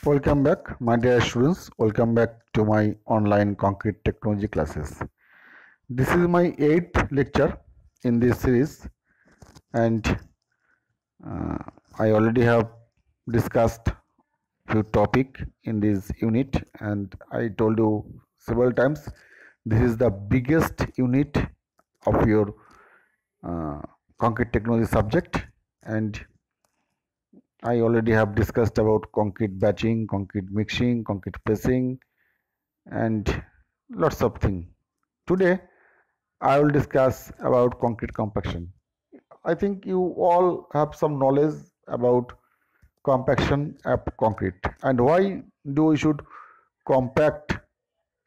Welcome back, my dear students. Welcome back to my online concrete technology classes. This is my eighth lecture in this series, and uh, I already have discussed few topic in this unit, and I told you several times this is the biggest unit of your uh, concrete technology subject, and I already have discussed about concrete batching, concrete mixing, concrete pressing, and lots of things. Today, I will discuss about concrete compaction. I think you all have some knowledge about compaction of concrete and why do we should compact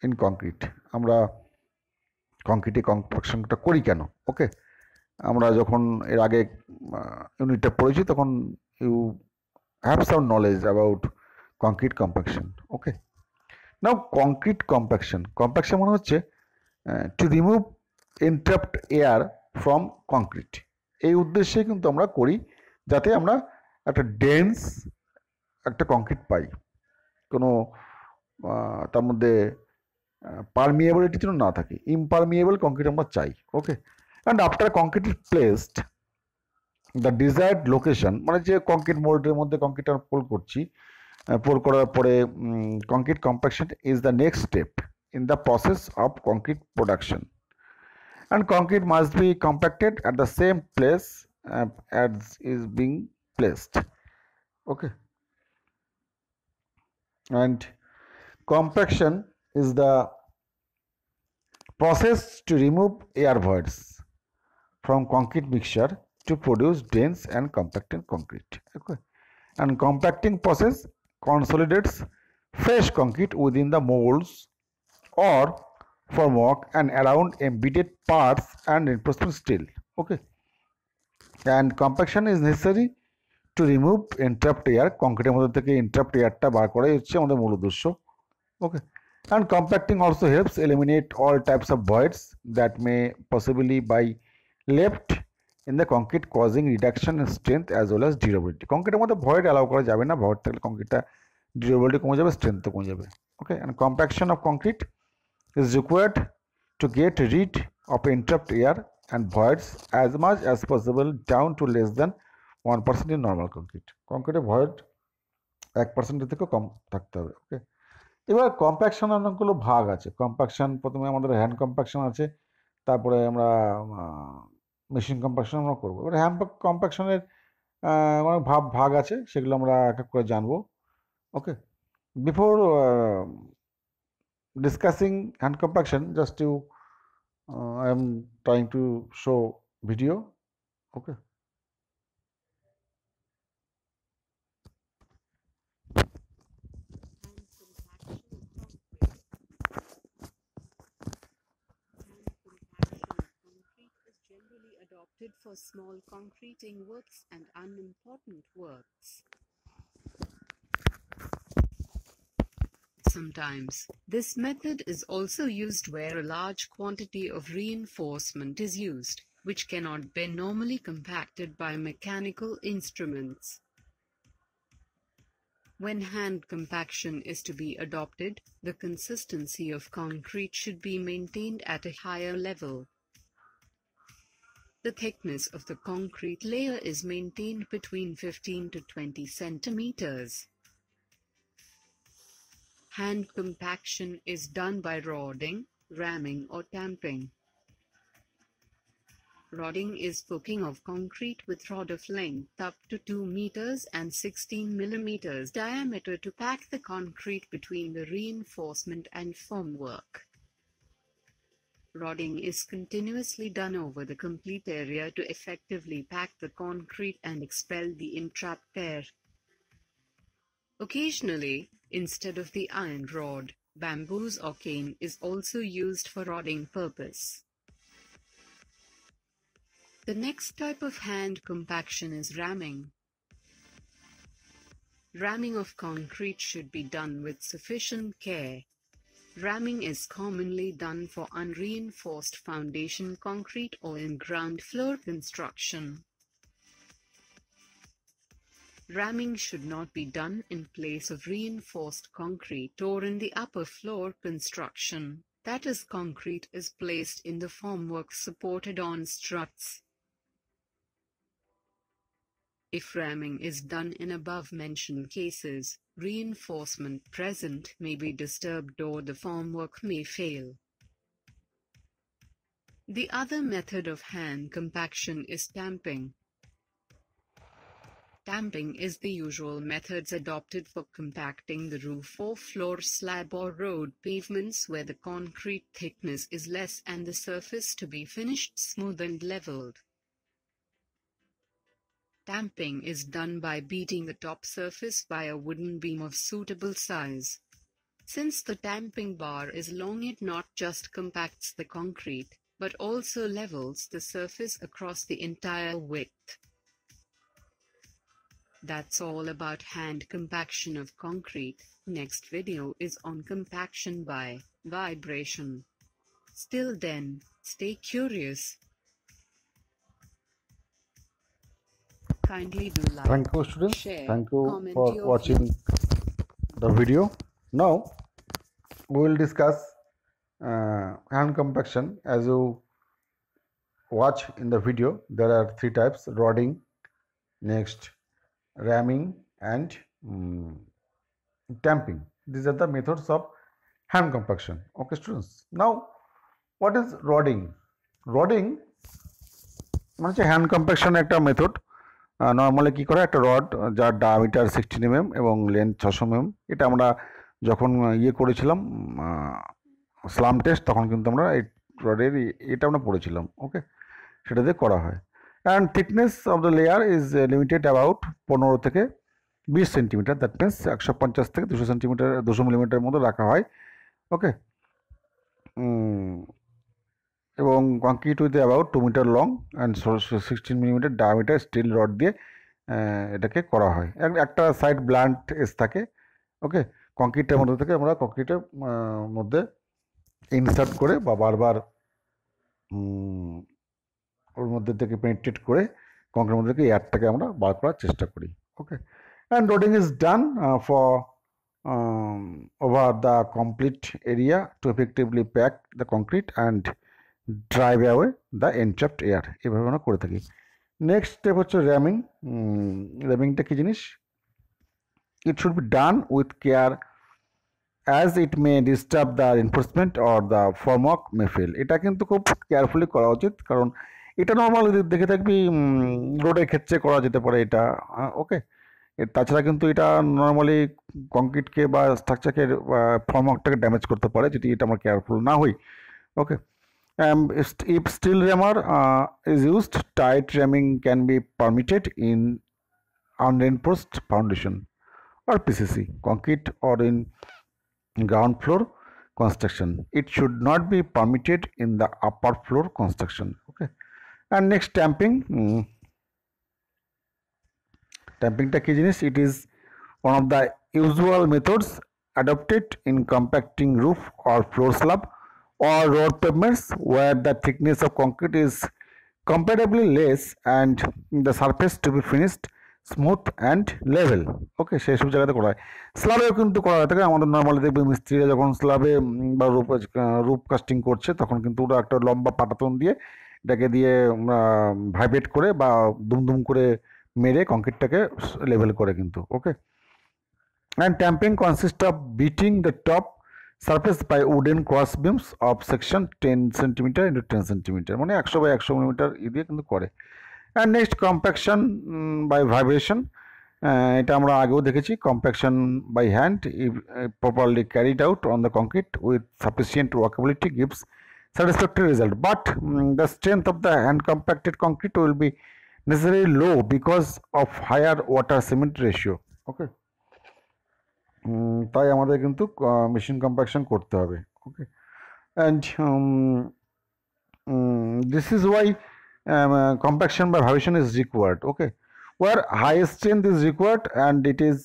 in concrete. আমরা কংক্রিটে কম্পাকশনটা করি কেন? ওকে, আমরা যখন এর আগে ইউনিটটা পড়েছি তখন you have some knowledge about concrete compaction. Okay, now concrete compaction, compaction মানে হচ্ছে to remove entrapped air from concrete. এই উদ্দেশ্যে কিন্তু আমরা করি যাতে আমরা একটা ডেন্স একটা কংক্রিট পাই, কোনো তার মধ্যে পারমিয়েবিলিটি যেন না থাকে, ইমপারমিয়েবল কংক্রিট আমরা চাই। Okay, and after concrete is placed the desired location, মানে যে কংক্রিট মোল্ডের মধ্যে কংক্রিট আমরা পোর করার পরে concrete compaction is the next step in the process of concrete production, and concrete must be compacted at the same place as is being placed. Okay, and compaction is the process to remove air voids from concrete mixture to produce dense and compacted concrete. Okay, and compacting process consolidates fresh concrete within the molds or formwork and around embedded parts and reinforcement steel. Okay, and compaction is necessary to remove entrapped air. কংক্রিটের মধ্যে থেকে entrapped airটা বার করাই হচ্ছে আমাদের মূল উদ্দেশ্য। Okay, and compacting also helps eliminate all types of voids that may possibly be left in the concrete, causing reduction in strength as well as durability. কংক্রিটের মধ্যে void allow করা যাবে না, void থাকলে কংক্রিটটা durability কমে যাবে, strength কমে যাবে। Okay, and compaction of concrete is required to get rid of entrapped air and voids as much as possible down to less than 1% in normal concrete. কংক্রিটে void 1% থেকে কম থাকতে হবে। ওকে, এবার কম্প্যাকশন অনেকগুলো ভাগ আছে। কম্প্যাকশন প্রথমে আমাদের হ্যান্ড কম্প্যাকশন আছে, তারপরে আমরা মেশিন কম্প্যাকশন আমরা করবো। এবার হ্যান্ড কম্প্যাকশনের অনেক ভাগ আছে, সেগুলো আমরা এক এক করে জানবো। ওকে, before discussing hand compaction, just to I am trying to show video. Okay, generally adopted for small concreting works and unimportant works. Sometimes, this method is also used where a large quantity of reinforcement is used, which cannot be normally compacted by mechanical instruments. When hand compaction is to be adopted, the consistency of concrete should be maintained at a higher level. The thickness of the concrete layer is maintained between 15 to 20 centimeters. Hand compaction is done by rodding, ramming or tamping. Rodding is poking of concrete with rod of length up to 2 meters and 16 millimeters diameter to pack the concrete between the reinforcement and formwork. Rodding is continuously done over the complete area to effectively pack the concrete and expel the entrapped air. Occasionally, instead of the iron rod, bamboos or cane is also used for rodding purpose. The next type of hand compaction is ramming. Ramming of concrete should be done with sufficient care. Ramming is commonly done for unreinforced foundation concrete or in ground floor construction. Ramming should not be done in place of reinforced concrete or in the upper floor construction, that is, concrete is placed in the formwork supported on struts. If ramming is done in above-mentioned cases, reinforcement present may be disturbed or the formwork may fail. The other method of hand compaction is tamping. Tamping is the usual methods adopted for compacting the roof or floor slab or road pavements where the concrete thickness is less and the surface to be finished smooth and leveled. Tamping is done by beating the top surface by a wooden beam of suitable size. Since the tamping bar is long, it not just compacts the concrete, but also levels the surface across the entire width. That's all about hand compaction of concrete. Next video is on compaction by vibration. Still then, stay curious. Kindly do like, Thank you, students. share, Thank you comment for your watching the video. Now we will discuss hand compaction. As you watch in the video, there are three types: rodding, next ramming, and tamping. These are the methods of hand compaction. Okay, students. Now, what is rodding? Rodding মানে হচ্ছে hand compaction একটা method. Normally কী করে, একটা rod যার diameter 16 mm এবং length 600 mm, এটা আমরা যখন করেছিলাম স্লাম টেস্ট, তখন কিন্তু আমরা এই রডের এটা আমরা পড়েছিলাম। ওকে, সেটা দিয়ে করা হয়। And thickness of the layer is limited about 15 থেকে 20 সেন্টিমিটার। দ্যাট মিনস 150 থেকে 200 সেন্টিমিটার 200 মিলিমিটারের মতো রাখা হয়। ওকে, এবং concrete with about 2 metre long and 16 millimetre diameter steel rod দিয়ে এটাকে করা হয়। একটা সাইড ব্লান্ট এজ থাকে। ওকে, কংক্রিটের মধ্যে থেকে আমরা কংক্রিটের মধ্যে ইনসার্ট করে বা বারবার ওর মধ্যে থেকে পেনিট্রেট করে কংক্রিটের মধ্যে থেকে এয়ারটাকে আমরা বার করার চেষ্টা করি। Okay, and rodding is done for over the complete area to effectively pack the concrete and drive away the entrapped air। এভাবে আমরা করে থাকি। নেক্সট স্টেপ হচ্ছে র্যামিং। র্যামিংটা কী জিনিস? It should be done with care as it May disturb the enforcement or the formwork May fail. এটা কিন্তু খুব carefully করা উচিত, কারণ এটা নর্মাল দেখে থাকবি রোডের ক্ষেত্রে করা যেতে পারে এটা। ওকে, তাছাড়া কিন্তু এটা নর্মালি কংক্রিটকে বা স্ট্রাকচারকে ফর্মওয়ার্কটাকে ড্যামেজ করতে পারে যদি এটা আমরা কেয়ারফুল না হই। ওকে, if steel rammer is used, tight ramming can be permitted in unreinforced foundation or PCC, concrete or in ground floor construction. It should not be permitted in the upper floor construction. Okay, and next tamping. Tampingটা কি জিনিস? It is one of the usual methods adopted in compacting roof or floor slab or road pavements where the thickness of concrete is comparatively less and the surface to be finished smooth and level। ওকে, সেই সব জায়গাতে করা হয়। স্ল্যাবেও কিন্তু করা হয় থাকে। আমাদের নর্মালি দেখবে মিস্ত্রিরা যখন স্ল্যাবে বা রূপ কাস্টিং করছে, তখন কিন্তু ওরা একটা লম্বা পাটাতন দিয়ে এটাকে দিয়ে ভাইব্রেট করে বা দুমদুম করে মেরে কংক্রিটটাকে লেভেল করে কিন্তু। ওকে, and tamping consists of beating the top surface by wooden cross beams of section 10 cm into 10 cm, মানে 100 by 100 মিলিমিটার দিয়ে কিন্তু করে। and next compaction by vibration। এটা আমরা আগেও দেখেছি। compaction by hand if properly carried out on the concrete with sufficient workability gives satisfactory result, but the strength of the hand compacted concrete will be necessarily low because of higher water cement ratio। ওকে, তাই আমাদের কিন্তু machine compaction করতে হবে। Okay, and this is why compaction by vibration is required। Okay, where high strength is required and it is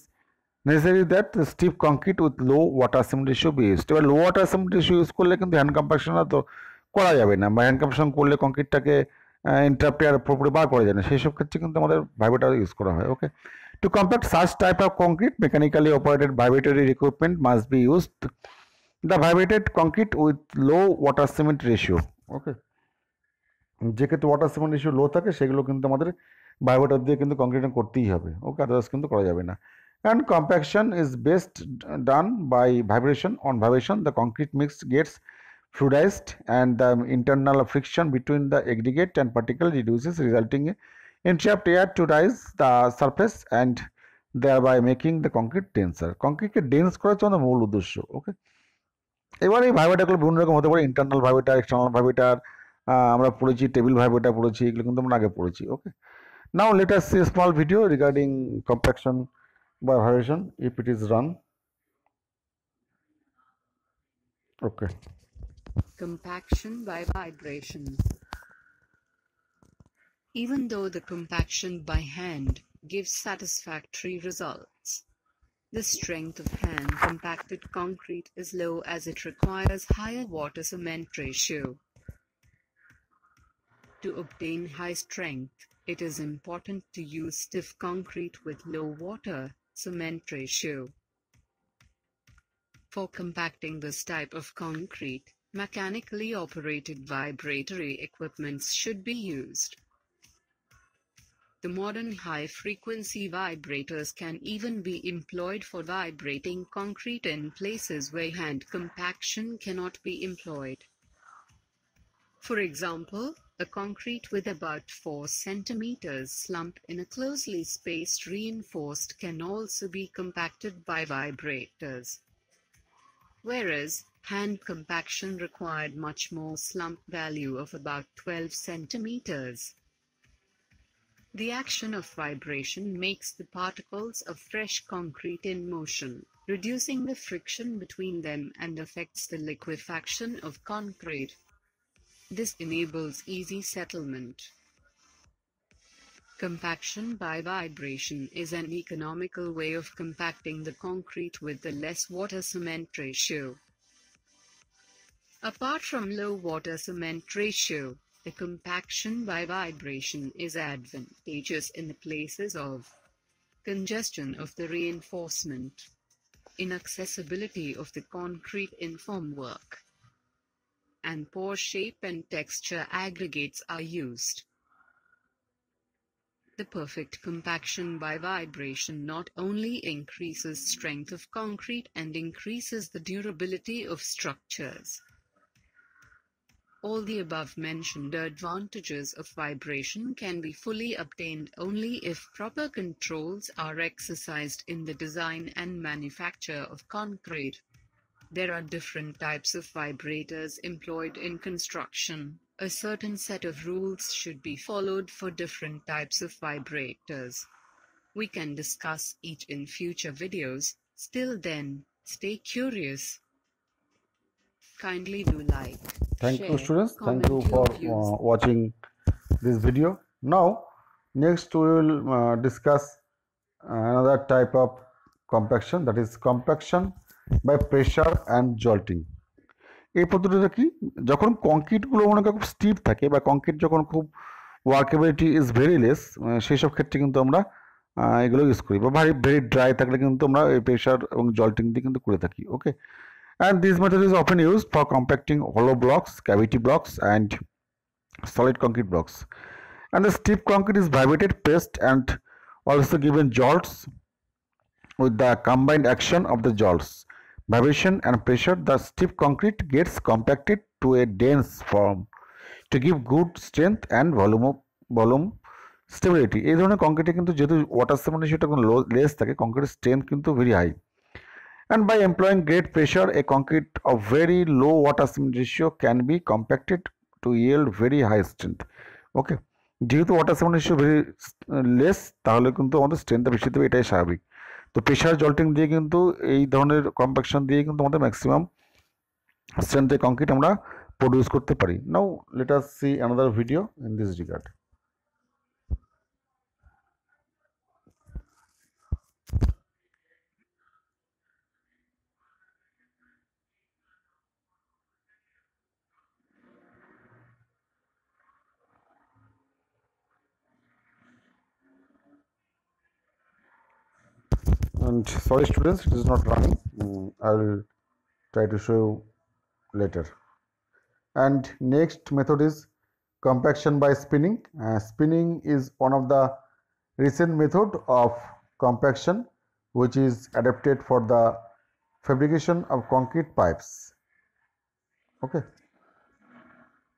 necessary that the stiff concrete with low water cement ratio be used। এবার লো water cement ratio use করলে কিন্তু hand compaction তো করা যাবে না, বা hand compaction করলে কংক্রিটটাকে ইন্টারপ্রেয়ার পুরোপুরি বার করা যায় না। সেই সব ক্ষেত্রে কিন্তু আমাদের ভাইব্রেটর ইউজ করা হয়। ওকে, To compact such type of concrete, mechanically operated vibratory equipment must be used. The vibrated concrete with low water cement ratio. Okay. যে ক্ষেত্রে ওয়াটার সিমেন্ট রেশিও লো থাকে সেগুলো কিন্তু আমাদের ভাইব্রেটর দিয়ে কিন্তু কংক্রিটিং করতেই হবে। ওকে, আদার্স কিন্তু করা যাবে না। And compaction is best done by vibration. On vibration, the concrete mix gets fluidized and the internal friction between the aggregate and particle reduces, resulting in trapped air to rise the surface and thereby making the concrete denser. কংক্রিটকে dense করা হচ্ছে আমাদের মূল উদ্দেশ্য। ওকে, এবার এই ভাইব্রেটারগুলো বিভিন্ন রকম হতে পারে, ইন্টারনাল ভাইব্রেটার, এক্সটার্নাল ভাইব্রেটার, আমরা পড়েছি টেবিল ভাইব্রেটার পড়েছি, এগুলো কিন্তু আমরা আগে পড়েছি। Okay, now let us see small video regarding compaction by vibration if it is run. Okay. Compaction by vibration. Even though the compaction by hand gives satisfactory results, the strength of hand compacted concrete is low as it requires higher water-cement ratio. To obtain high strength, it is important to use stiff concrete with low water-cement ratio. For compacting this type of concrete, mechanically operated vibratory equipments should be used. The modern high-frequency vibrators can even be employed for vibrating concrete in places where hand compaction cannot be employed. For example, a concrete with about 4 centimeters slump in a closely spaced reinforced can also be compacted by vibrators, whereas hand compaction required much more slump value of about 12 centimeters. The action of vibration makes the particles of fresh concrete in motion, reducing the friction between them and affects the liquefaction of concrete. This enables easy settlement. Compaction by vibration is an economical way of compacting the concrete with the less water-cement ratio. Apart from low water-cement ratio, the compaction by vibration is advantageous in the places of congestion of the reinforcement, inaccessibility of the concrete in formwork, and poor shape and texture aggregates are used. The perfect compaction by vibration not only increases strength of concrete and increases the durability of structures. All the above-mentioned advantages of vibration can be fully obtained only if proper controls are exercised in the design and manufacture of concrete. There are different types of vibrators employed in construction. A certain set of rules should be followed for different types of vibrators. We can discuss each in future videos. Still then, stay curious. Kindly do like, Thank you, share, students. Thank comment you your for views. watching this video. Now, next we will discuss another type of compaction, that is compaction by pressure and jolting. এই পদ্ধতিটা কি, যখন কংক্রিটগুলো মনে করেন খুব স্টিফ থাকে বা concrete যখন খুব ওয়ার্কেবিলিটি ইজ ভেরি লেস, সেই সব ক্ষেত্রে কিন্তু আমরা এগুলো ইউজ করি, বা ভেরি ড্রাই থাকলে কিন্তু আমরা এই প্রেশার এবং জল্টিং দিয়ে কিন্তু করে থাকি। ওকে, and this method is often used for compacting hollow blocks, cavity blocks and solid concrete blocks. And the stiff concrete is vibrated, pressed and also given jolts. With the combined action of the jolts, vibration and pressure, the stiff concrete gets compacted to a dense form to give good strength and volume stability. এই ধরনের কংক্রিটে কিন্তু যেহেতু water সেমেন্ট রেশিওটা less থাকে, কংক্রিটের strength কিন্তু very high. And by employing great pressure, a concrete of very low water cement ratio can be compacted to yield very high strength. Okay, যেহেতু water সেমেন্ট ratio very less, তাহলে কিন্তু আমাদের স্ট্রেংথটা বেশি দেবে, এটাই স্বাভাবিক। তো প্রেশার জল্টিং দিয়ে কিন্তু এই ধরনের কম্প্যাকশন দিয়ে কিন্তু আমাদের ম্যাক্সিমাম স্ট্রেংথের কংক্রিট আমরা প্রডিউস করতে পারি। Now let us see another video in this regard. And sorry students, it is not running. I will try to show you later. And next method is compaction by spinning. Spinning is one of the recent method of compaction which is adapted for the fabrication of concrete pipes. ওকে,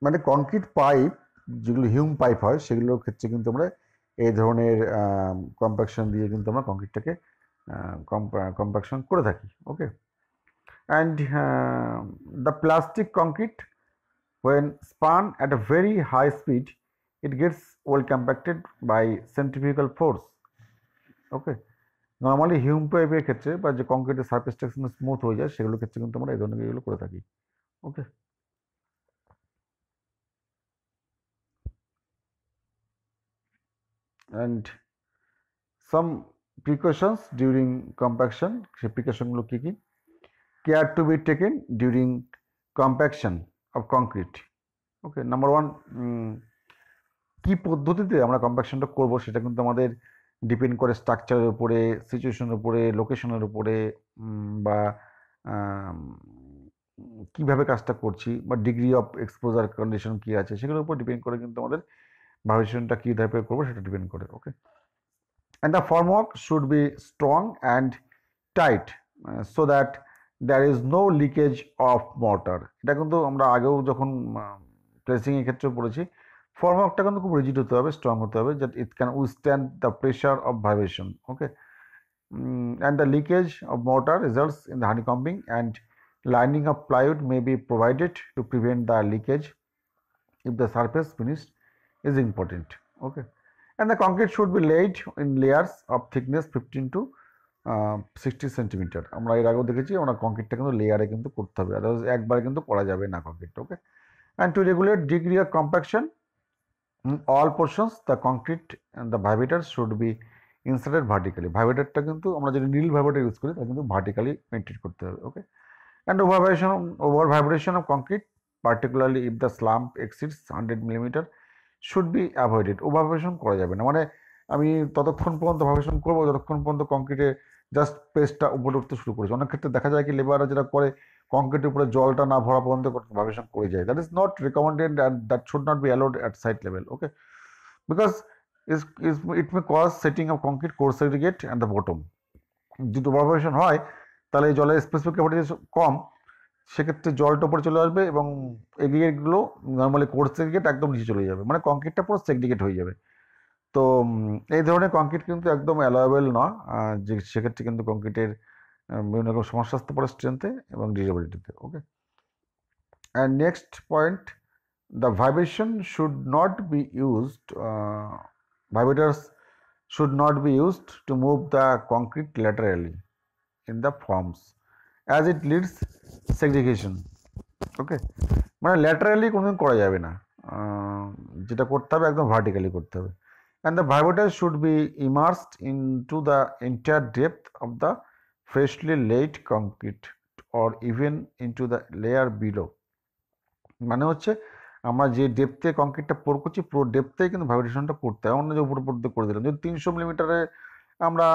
মানে concrete pipe যেগুলো Hume pipe হয় সেগুলোর ক্ষেত্রে কিন্তু আমরা এই ধরনের compaction দিয়ে কিন্তু আমরা কংক্রিটটাকে কম্প্যাকশন করে থাকি। Okay, and the plastic concrete when spun at a very high speed it gets well compacted by centrifugal force. Okay, normally Hume পাইপের ক্ষেত্রে বা যে কংক্রিটের সারফেসটা স্মুথ হয়ে যায় সেগুলোর ক্ষেত্রে কিন্তু আমরা এই ধরনের এগুলো করে থাকি। ওকে, and some precautions during compaction, সেই প্রিকশনগুলো কী কী? care to be taken during compaction of concrete. Okay, number one, কী পদ্ধতিতে আমরা কম্প্যাকশনটা করব সেটা কিন্তু আমাদের ডিপেন্ড করে স্ট্রাকচারের উপরে, সিচুয়েশনের উপরে, লোকেশনের উপরে, বা কীভাবে কাজটা করছি বা ডিগ্রি অফ এক্সপোজার কন্ডিশন কী আছে সেগুলোর উপর ডিপেন্ড করে কিন্তু আমাদের ভাইব্রেশনটা কী টাইপের করবো সেটা ডিপেন্ড করে। Okay, and the formwork should be strong and tight so that there is no leakage of mortar. এটা কিন্তু আমরা আগেও যখন প্লেসিংয়ের ক্ষেত্রে পড়েছি, ফর্মওয়ার্কটা কিন্তু খুব রিজিড হতে হবে, স্ট্রং হতে হবে, that it can withstand the pressure of vibration. Okay, and the leakage of mortar results in the honeycombing and lining of plywood may be provided to prevent the leakage if the surface finish is important. Okay, and the concrete should be laid in layers of thickness 15 to 60 centimetre. আমরা এর আগেও দেখেছি আমরা কংক্রিটটা কিন্তু লেয়ারে কিন্তু করতে হবে, আদারওয়াইজ একবারে কিন্তু করা যাবে না কংক্রিটটা। ওকে, and to regulate degree of compaction in all portions the concrete and the vibrators should be inserted vertically. ভাইব্রেটরটা কিন্তু আমরা যদি নীল ভাইব্রেটর ইউজ করি তা কিন্তু ভার্টিক্যালি মেনটেন করতে হবে। ওকে, and over vibration of concrete, particularly if the slump exceeds 100 millimeter, should be avoided. Over vibration করা যাবে না, মানে আমি ততক্ষণ পর্যন্ত ভাইব্রেশন করবো যতক্ষণ পর্যন্ত কংক্রিটে জাস্ট পেস্টটা উপরে উঠতে শুরু করেছে। অনেক ক্ষেত্রে দেখা যায় কি লেবাররা যেটা করে কংক্রিটের উপরে জলটা না ভরা পর্যন্ত ভাইব্রেশন করে যায়। That is not recommended and that should not be allowed at site level. Okay, because it may cause setting of concrete core segregate and the bottom. যদি ওভার ভাইব্রেশন হয় তাহলে জলের স্পেসিফিক ক্যাপাসিটি কম, সেক্ষেত্রে জলটা উপরে চলে আসবে এবং এগ্রিগেটগুলো নর্মালি কোর সেগ্রিগেট একদম নিচে চলে যাবে, মানে কংক্রিটটা পুরো সেগ্রিগেট হয়ে যাবে। তো এই ধরনের কংক্রিট কিন্তু একদম অ্যালাওয়েবল নয়, যে সেক্ষেত্রে কিন্তু কংক্রিটের বিভিন্ন রকম সমস্যা আসতে পারে স্ট্রেংথে এবং ডিউরেবিলিটিতে। Okay, and next point, the vibration should not be used, vibrators should not be used to move the concrete laterally in the forms as it leads segregation. Okay, মানে ল্যাটারালি কোনোদিন করা যাবে না, যেটা করতে হবে একদম ভার্টিক্যালি করতে হবে। and the vibrator should be immersed into the entire depth of the freshly laid concrete or even into the layer below. মানে হচ্ছে আমরা যে ডেপথে কংক্রিটটা পোর করছি পুরো ডেপথেই কিন্তু ভাইব্রেশনটা করতে হয়, অন্য যে উপর করে দিলাম। যদি 300 মিলিমিটারে আমরা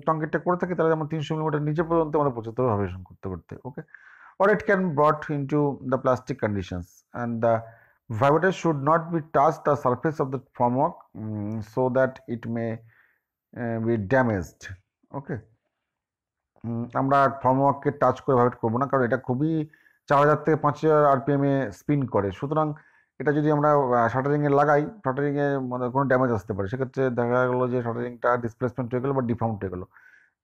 কংক্রিটটা করে থাকি তাহলে আমরা 300 মিলিমিটার নিচে পর্যন্ত আমরা পৌঁছতে হবে ভাইব্রেশন করতে করতে। ওকে, or it can brought into the plastic conditions and the vibrator should not be touched the surface of the formwork so that it may be damaged. ওকে, আমরা ফর্মওয়ার্ককে টাচ করে ভাইব্রেট করবো না, কারণ এটা খুবই 4000 থেকে 5000 RPM এ স্পিন করে। সুতরাং এটা যদি আমরা শাটারিংয়ে লাগাই, শাটারিংয়ে মানে কোনো ড্যামেজ আসতে পারে, সেক্ষেত্রে দেখা গেলো যে শাটারিংটা ডিসপ্লেসমেন্ট হয়ে গেলো বা ডিফর্মড হয়ে গেলো,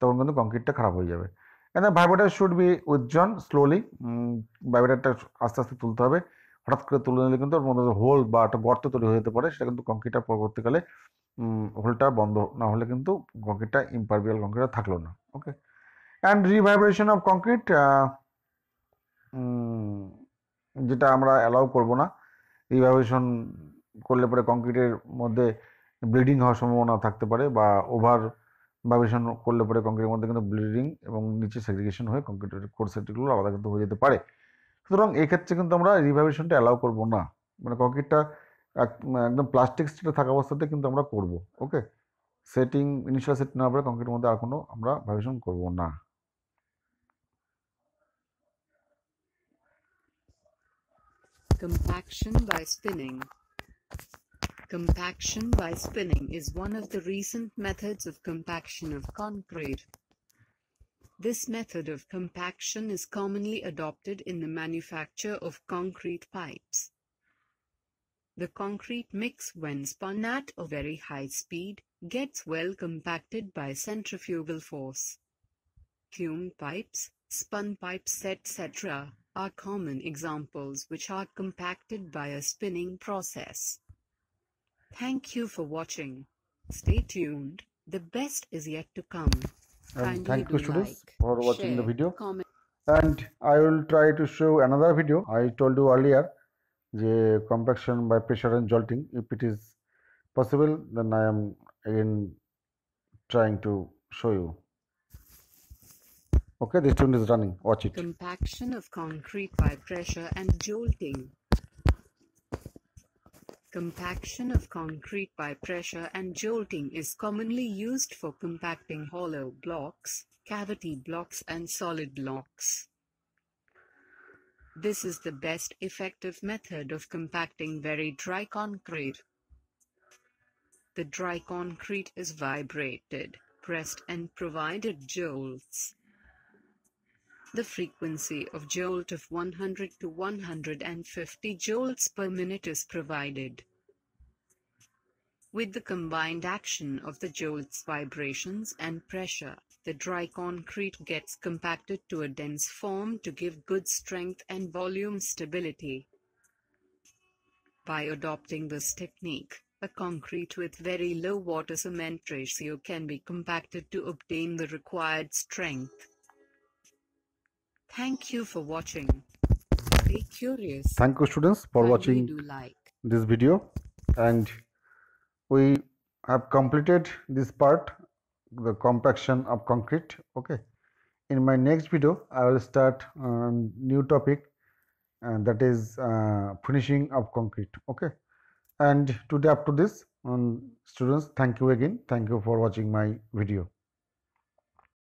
তখন কিন্তু কংক্রিটটা খারাপ হয়ে যাবে। And the vibrator should be withdrawn slowly, ভাইব্রেটরটা আস্তে আস্তে তুলতে হবে। হঠাৎ করে তুলে নিলে কিন্তু ওর মধ্যে হোল বা একটা গর্ত তৈরি হয়ে যেতে পারে, সেটা কিন্তু কংক্রিটটা পরবর্তীকালে হোলটা বন্ধ না হলে কিন্তু কংক্রিটটা ইম্পারভিয়াল কংক্রিটটা থাকলো না। ওকে, অ্যান্ড রিভাইব্রেশন অফ কংক্রিট, যেটা আমরা অ্যালাউ করবো না। রিভাইব্রেশন করলে পরে কংক্রিটের মধ্যে ব্লিডিং হওয়ার সম্ভাবনা থাকতে পারে, বা ওভার ভাইব্রেশন করলে পরে কংক্রিটের মধ্যে কিন্তু ব্লিডিং এবং নিচে সেগ্রিগেশন হয়ে কংক্রিটের কোর সেটগুলো আলাদা কিন্তু হয়ে যেতে পারে। সুতরাং এই ক্ষেত্রে কিন্তু আমরা রিভাইব্রেশনটা অ্যালাউ করবো না, মানে কংক্রিটটা একদম প্লাস্টিক স্টেটে থাকা অবস্থাতে কিন্তু আমরা করবো। ওকে, সেটিং ইনিশিয়াল সেট নেওয়ার পরে কংক্রিটের মধ্যে আর কোনো আমরা ভাইব্রেশন করব না। Compaction by spinning. Compaction by spinning is one of the recent methods of compaction of concrete. This method of compaction is commonly adopted in the manufacture of concrete pipes. The concrete mix, when spun at a very high speed, gets well compacted by centrifugal force. Fume pipes, spun pipes, etc., are common examples which are compacted by a spinning process. Thank you for watching. Stay tuned, the best is yet to come. And Kindly thank you do students like, for watching the share, video. comment. And I will try to show another video. I told you earlier the compaction by pressure and jolting. If it is possible, then I am again trying to show you. Okay, this tune is running. Watch it. Compaction of concrete by pressure and jolting. Compaction of concrete by pressure and jolting is commonly used for compacting hollow blocks, cavity blocks, and solid blocks. This is the best effective method of compacting very dry concrete. The dry concrete is vibrated, pressed, and provided jolts. The frequency of jolt of 100 to 150 jolts per minute is provided. With the combined action of the jolts, vibrations, and pressure, the dry concrete gets compacted to a dense form to give good strength and volume stability. By adopting this technique, a concrete with very low water-cement ratio can be compacted to obtain the required strength. Thank you for watching. Stay curious. Thank you students for Kindly watching do like. this video, and we have completed this part, the compaction of concrete. Okay, in my next video I will start new topic, and that is finishing of concrete. Okay, and today up to this, students, thank you again. Thank you for watching my video.